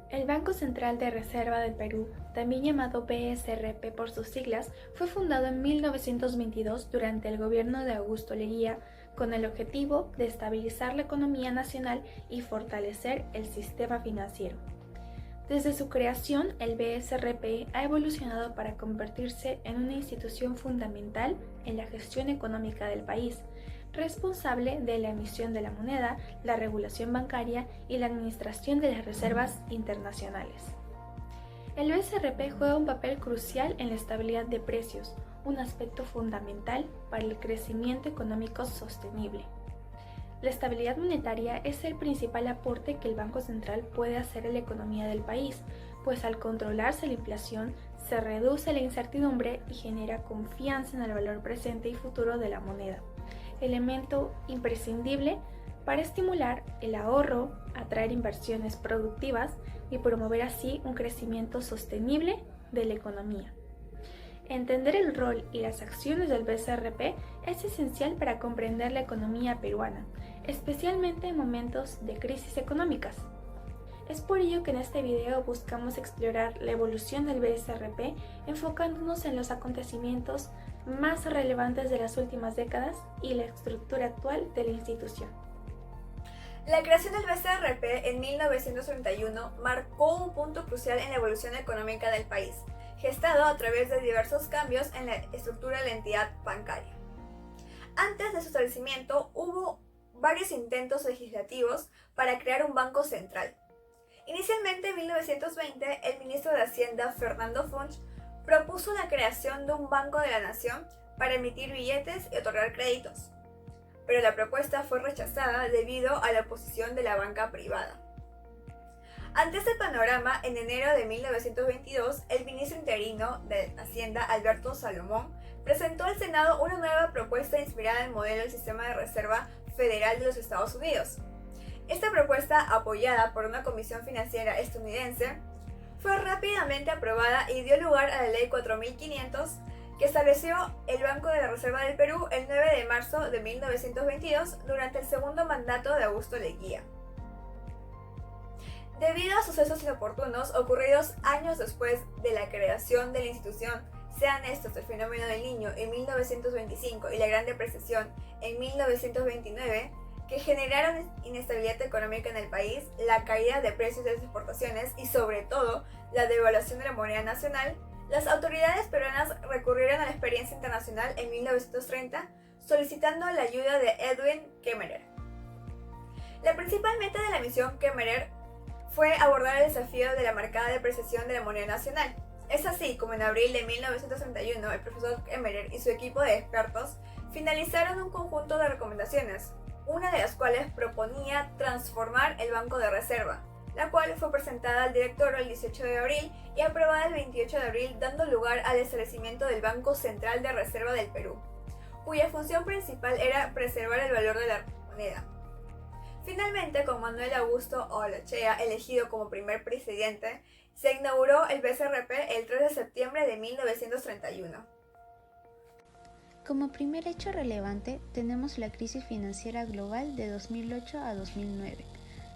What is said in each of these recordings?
El Banco Central de Reserva del Perú, también llamado BSRP por sus siglas, fue fundado en 1922 durante el gobierno de Augusto Leguía con el objetivo de estabilizar la economía nacional y fortalecer el sistema financiero. Desde su creación, el BSRP ha evolucionado para convertirse en una institución fundamental en la gestión económica del país, responsable de la emisión de la moneda, la regulación bancaria y la administración de las reservas internacionales. El BSRP juega un papel crucial en la estabilidad de precios, un aspecto fundamental para el crecimiento económico sostenible. La estabilidad monetaria es el principal aporte que el Banco Central puede hacer a la economía del país, pues al controlarse la inflación se reduce la incertidumbre y genera confianza en el valor presente y futuro de la moneda, elemento imprescindible para estimular el ahorro, atraer inversiones productivas y promover así un crecimiento sostenible de la economía. Entender el rol y las acciones del BSRP es esencial para comprender la economía peruana, especialmente en momentos de crisis económicas. Es por ello que en este video buscamos explorar la evolución del BSRP enfocándonos en los acontecimientos más relevantes de las últimas décadas y la estructura actual de la institución. La creación del BSRP en 1931 marcó un punto crucial en la evolución económica del país, gestado a través de diversos cambios en la estructura de la entidad bancaria. Antes de su establecimiento hubo varios intentos legislativos para crear un banco central. Inicialmente en 1920, el ministro de Hacienda, Fernando Funch, propuso la creación de un Banco de la Nación para emitir billetes y otorgar créditos, pero la propuesta fue rechazada debido a la oposición de la banca privada. Ante este panorama, en enero de 1922, el ministro interino de Hacienda, Alberto Salomón, presentó al Senado una nueva propuesta inspirada en el modelo del sistema de reserva federal de los Estados Unidos. Esta propuesta, apoyada por una comisión financiera estadounidense, fue rápidamente aprobada y dio lugar a la Ley 4500, que estableció el Banco de la Reserva del Perú el 9 de marzo de 1922 durante el segundo mandato de Augusto Leguía. Debido a sucesos inoportunos ocurridos años después de la creación de la institución, sean estos el fenómeno del Niño en 1925 y la Gran Depresión en 1929, que generaron inestabilidad económica en el país, la caída de precios de las exportaciones y sobre todo la devaluación de la moneda nacional, las autoridades peruanas recurrieron a la experiencia internacional en 1930 solicitando la ayuda de Edwin Kemmerer. La principal meta de la misión Kemmerer fue abordar el desafío de la marcada depreciación de la moneda nacional. Es así como en abril de 1931 el profesor Kemmerer y su equipo de expertos finalizaron un conjunto de recomendaciones, una de las cuales proponía transformar el Banco de Reserva, la cual fue presentada al directorio el 18 de abril y aprobada el 28 de abril, dando lugar al establecimiento del Banco Central de Reserva del Perú, cuya función principal era preservar el valor de la moneda. Finalmente, con Manuel Augusto Olaechea elegido como primer presidente, se inauguró el BSRP el 3 de septiembre de 1931. Como primer hecho relevante, tenemos la crisis financiera global de 2008 a 2009.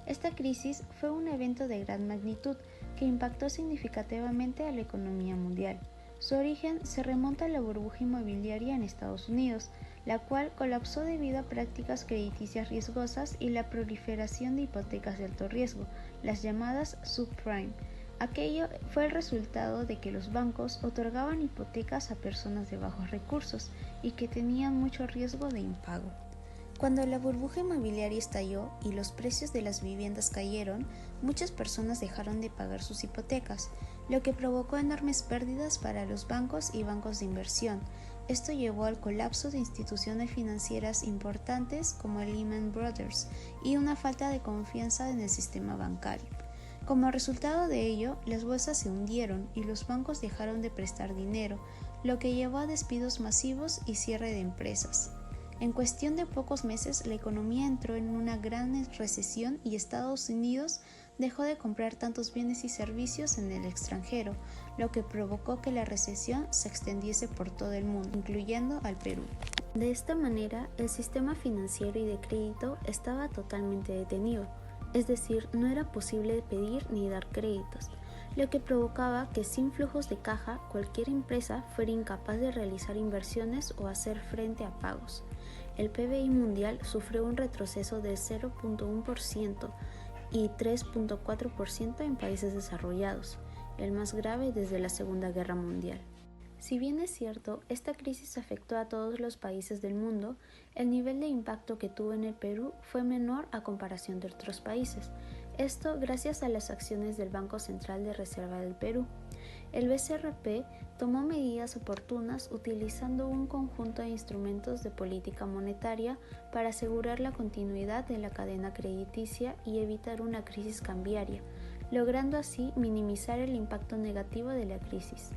Esta crisis fue un evento de gran magnitud que impactó significativamente a la economía mundial. Su origen se remonta a la burbuja inmobiliaria en Estados Unidos, la cual colapsó debido a prácticas crediticias riesgosas y la proliferación de hipotecas de alto riesgo, las llamadas subprime. Aquello fue el resultado de que los bancos otorgaban hipotecas a personas de bajos recursos y que tenían mucho riesgo de impago. Cuando la burbuja inmobiliaria estalló y los precios de las viviendas cayeron, muchas personas dejaron de pagar sus hipotecas, lo que provocó enormes pérdidas para los bancos y bancos de inversión. Esto llevó al colapso de instituciones financieras importantes como el Lehman Brothers y una falta de confianza en el sistema bancario. Como resultado de ello, las bolsas se hundieron y los bancos dejaron de prestar dinero, lo que llevó a despidos masivos y cierre de empresas. En cuestión de pocos meses, la economía entró en una gran recesión y Estados Unidos dejó de comprar tantos bienes y servicios en el extranjero, lo que provocó que la recesión se extendiese por todo el mundo, incluyendo al Perú. De esta manera, el sistema financiero y de crédito estaba totalmente detenido. es decir, no era posible pedir ni dar créditos, lo que provocaba que sin flujos de caja cualquier empresa fuera incapaz de realizar inversiones o hacer frente a pagos. El PBI mundial sufrió un retroceso de 0.1% y 3.4% en países desarrollados, el más grave desde la Segunda Guerra Mundial. Si bien es cierto, esta crisis afectó a todos los países del mundo, el nivel de impacto que tuvo en el Perú fue menor a comparación de otros países. Esto gracias a las acciones del Banco Central de Reserva del Perú. El BCRP tomó medidas oportunas utilizando un conjunto de instrumentos de política monetaria para asegurar la continuidad de la cadena crediticia y evitar una crisis cambiaria, logrando así minimizar el impacto negativo de la crisis.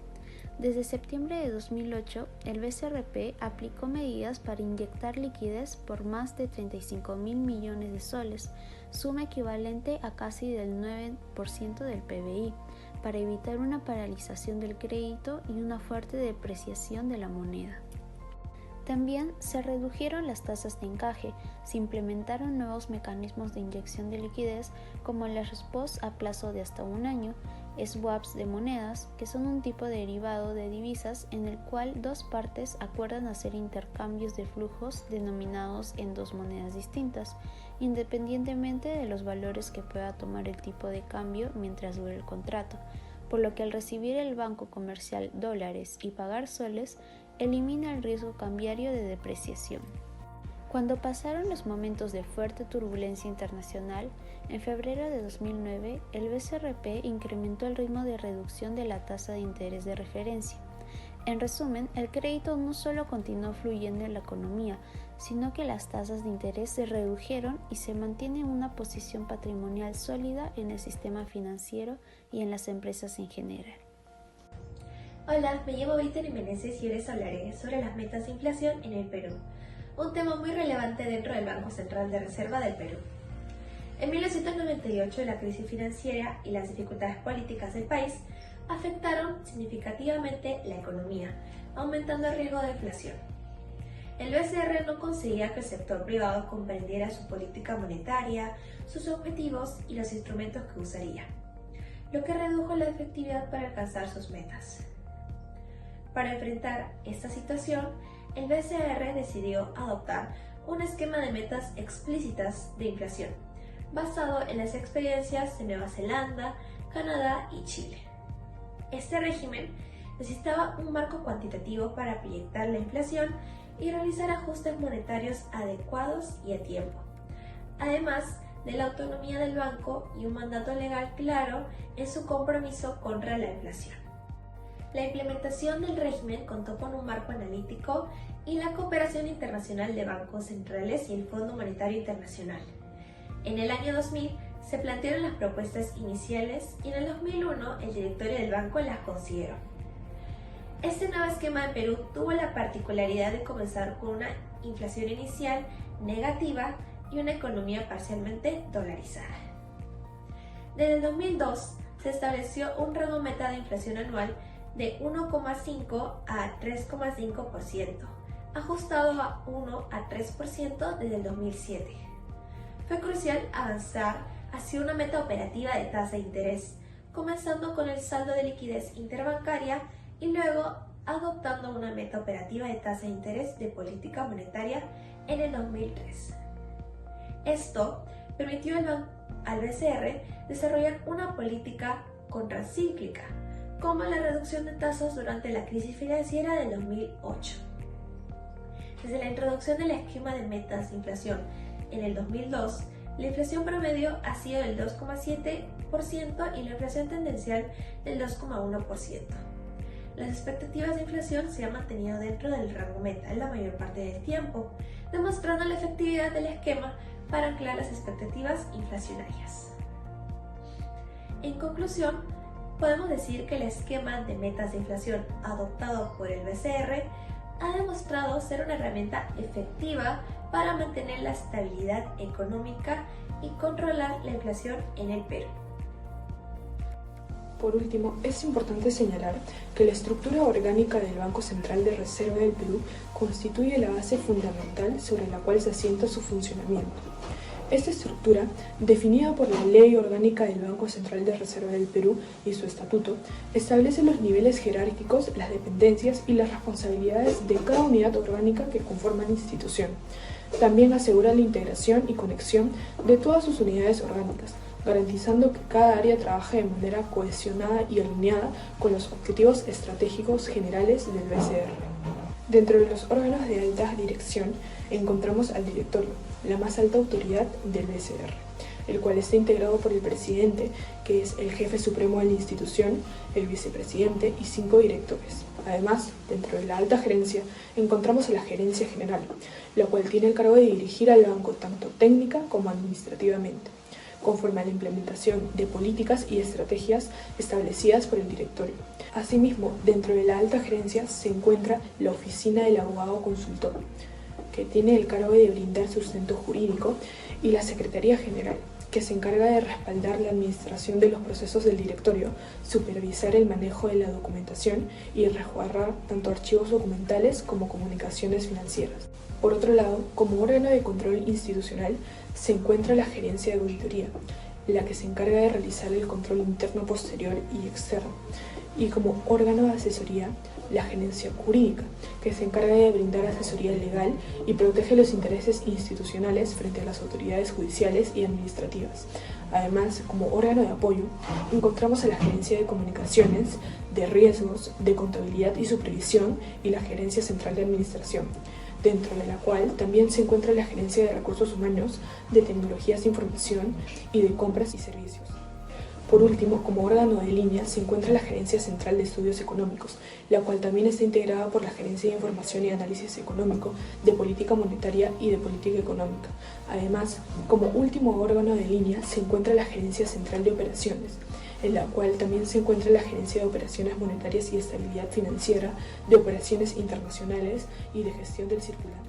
Desde septiembre de 2008, el BCRP aplicó medidas para inyectar liquidez por más de 35.000 millones de soles, suma equivalente a casi del 9% del PBI, para evitar una paralización del crédito y una fuerte depreciación de la moneda. También se redujeron las tasas de encaje, se implementaron nuevos mecanismos de inyección de liquidez como las repos a plazo de hasta un año, swaps de monedas, que son un tipo de derivado de divisas en el cual dos partes acuerdan hacer intercambios de flujos denominados en dos monedas distintas, independientemente de los valores que pueda tomar el tipo de cambio mientras dure el contrato, por lo que al recibir el banco comercial dólares y pagar soles, elimina el riesgo cambiario de depreciación. Cuando pasaron los momentos de fuerte turbulencia internacional, en febrero de 2009, el BCRP incrementó el ritmo de reducción de la tasa de interés de referencia. En resumen, el crédito no solo continuó fluyendo en la economía, sino que las tasas de interés se redujeron y se mantiene una posición patrimonial sólida en el sistema financiero y en las empresas en general. Hola, me llamo Víctor Meneses y hoy les hablaré sobre las metas de inflación en el Perú, un tema muy relevante dentro del Banco Central de Reserva del Perú. En 1998, la crisis financiera y las dificultades políticas del país afectaron significativamente la economía, aumentando el riesgo de inflación. El BCR no conseguía que el sector privado comprendiera su política monetaria, sus objetivos y los instrumentos que usaría, lo que redujo la efectividad para alcanzar sus metas. Para enfrentar esta situación, el BCR decidió adoptar un esquema de metas explícitas de inflación, basado en las experiencias de Nueva Zelanda, Canadá y Chile. Este régimen necesitaba un marco cuantitativo para proyectar la inflación y realizar ajustes monetarios adecuados y a tiempo, además de la autonomía del banco y un mandato legal claro en su compromiso contra la inflación. La implementación del régimen contó con un marco analítico y la cooperación internacional de bancos centrales y el Fondo Monetario Internacional. En el año 2000 se plantearon las propuestas iniciales y en el 2001 el directorio del banco las consideró. Este nuevo esquema de Perú tuvo la particularidad de comenzar con una inflación inicial negativa y una economía parcialmente dolarizada. Desde el 2002 se estableció un rango meta de inflación anual de 1,5 a 3,5%, ajustado a 1 a 3% desde el 2007. Fue crucial avanzar hacia una meta operativa de tasa de interés, comenzando con el saldo de liquidez interbancaria y luego adoptando una meta operativa de tasa de interés de política monetaria en el 2003. Esto permitió al BCR desarrollar una política contracíclica, como la reducción de tasas durante la crisis financiera del 2008. Desde la introducción del esquema de metas de inflación en el 2002, la inflación promedio ha sido del 2,7% y la inflación tendencial del 2,1%. Las expectativas de inflación se han mantenido dentro del rango meta la mayor parte del tiempo, demostrando la efectividad del esquema para anclar las expectativas inflacionarias. En conclusión, podemos decir que el esquema de metas de inflación adoptado por el BCR ha demostrado ser una herramienta efectiva para mantener la estabilidad económica y controlar la inflación en el Perú. Por último, es importante señalar que la estructura orgánica del Banco Central de Reserva del Perú constituye la base fundamental sobre la cual se asienta su funcionamiento. Esta estructura, definida por la Ley Orgánica del Banco Central de Reserva del Perú y su estatuto, establece los niveles jerárquicos, las dependencias y las responsabilidades de cada unidad orgánica que conforma la institución. También asegura la integración y conexión de todas sus unidades orgánicas, garantizando que cada área trabaje de manera cohesionada y alineada con los objetivos estratégicos generales del BCR. Dentro de los órganos de alta dirección encontramos al directorio, la más alta autoridad del BCR, el cual está integrado por el presidente, que es el jefe supremo de la institución, el vicepresidente y 5 directores. Además, dentro de la alta gerencia encontramos a la gerencia general, la cual tiene el cargo de dirigir al banco tanto técnica como administrativamente, conforme a la implementación de políticas y estrategias establecidas por el directorio. Asimismo, dentro de la alta gerencia se encuentra la oficina del abogado consultor, que tiene el cargo de brindar sustento jurídico, y la Secretaría General, que se encarga de respaldar la administración de los procesos del directorio, supervisar el manejo de la documentación y resguardar tanto archivos documentales como comunicaciones financieras. Por otro lado, como órgano de control institucional, se encuentra la Gerencia de Auditoría, la que se encarga de realizar el control interno, posterior y externo, y como órgano de asesoría, la Gerencia Jurídica, que se encarga de brindar asesoría legal y protege los intereses institucionales frente a las autoridades judiciales y administrativas. Además, como órgano de apoyo, encontramos a la Gerencia de Comunicaciones, de Riesgos, de Contabilidad y Supervisión y la Gerencia Central de Administración, dentro de la cual también se encuentra la Gerencia de Recursos Humanos, de Tecnologías de Información y de Compras y Servicios. Por último, como órgano de línea se encuentra la Gerencia Central de Estudios Económicos, la cual también está integrada por la Gerencia de Información y Análisis Económico, de Política Monetaria y de Política Económica. Además, como último órgano de línea se encuentra la Gerencia Central de Operaciones, en la cual también se encuentra la Gerencia de Operaciones Monetarias y Estabilidad Financiera, de Operaciones Internacionales y de Gestión del Circulante.